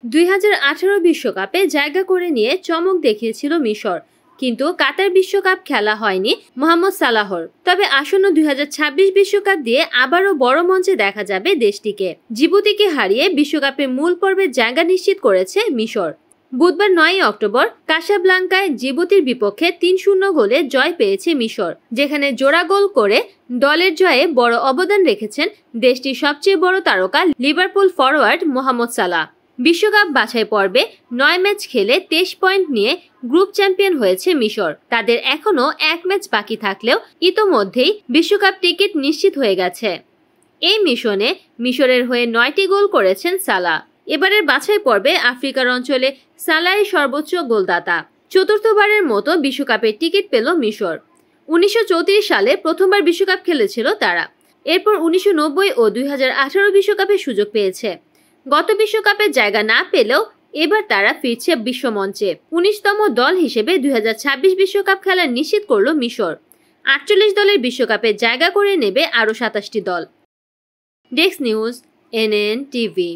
2018 বিশ্বকাপে জায়গা করে নিয়ে চমক দেখিয়েছিল মিশর, কিন্তু কাতার বিশ্বকাপ খেলা হয়নি মোহাম্মদ সালাহর। তবে আসন্ন 2026 বিশ্বকাপ দিয়ে আবারও বড় মঞ্চে দেখা যাবে দেশটিকে। জিবুতিকে হারিয়ে বিশ্বকাপের মূল পর্বে জায়গা নিশ্চিত করেছে মিশর। বুধবার 9 অক্টোবর কাসাব্লাঙ্কায় জিবুতির বিপক্ষে 3-0 গোলে জয় পেয়েছে মিশর, যেখানে জোড়া গোল করে দলের জয়ে বড় অবদান রেখেছেন দেশটির সবচেয়ে বড় তারকা লিভারপুল ফরোয়ার্ড মোহাম্মদ সালাহ। বিশ্বকাপ বাছাই পর্বে 9 ম্যাচ খেলে 23 পয়েন্ট নিয়ে গ্রুপ চ্যাম্পিয়ন হয়েছে মিশর। তাদের এখনও 1 ম্যাচ বাকি থাকলেও ইতোমধ্যেই বিশ্বকাপ টিকিট নিশ্চিত হয়ে গেছে। এই মিশনে মিশরের হয়ে 9টি গোল করেছেন সালাহ। এবারের বাছাই পর্বে আফ্রিকার অঞ্চলে সালাহই সর্বোচ্চ গোলদাতা। চতুর্থবারের মতো বিশ্বকাপের টিকিট পেল মিশর। 1934 সালে প্রথমবার বিশ্বকাপ খেলেছিল তারা। এরপর 1990 ও 2018 বিশ্বকাপের সুযোগ পেয়েছে। গত বিশ্বকাপে জায়গা না পেলেও এবার তারা ফিরছে বিশ্বমঞ্চে। 19তম দল হিসেবে 2026 বিশ্বকাপ খেলা নিশ্চিত করল মিশর। 48 দলের বিশ্বকাপে জায়গা করে নেবে আরও 27টি দল। Desk news, NN TV.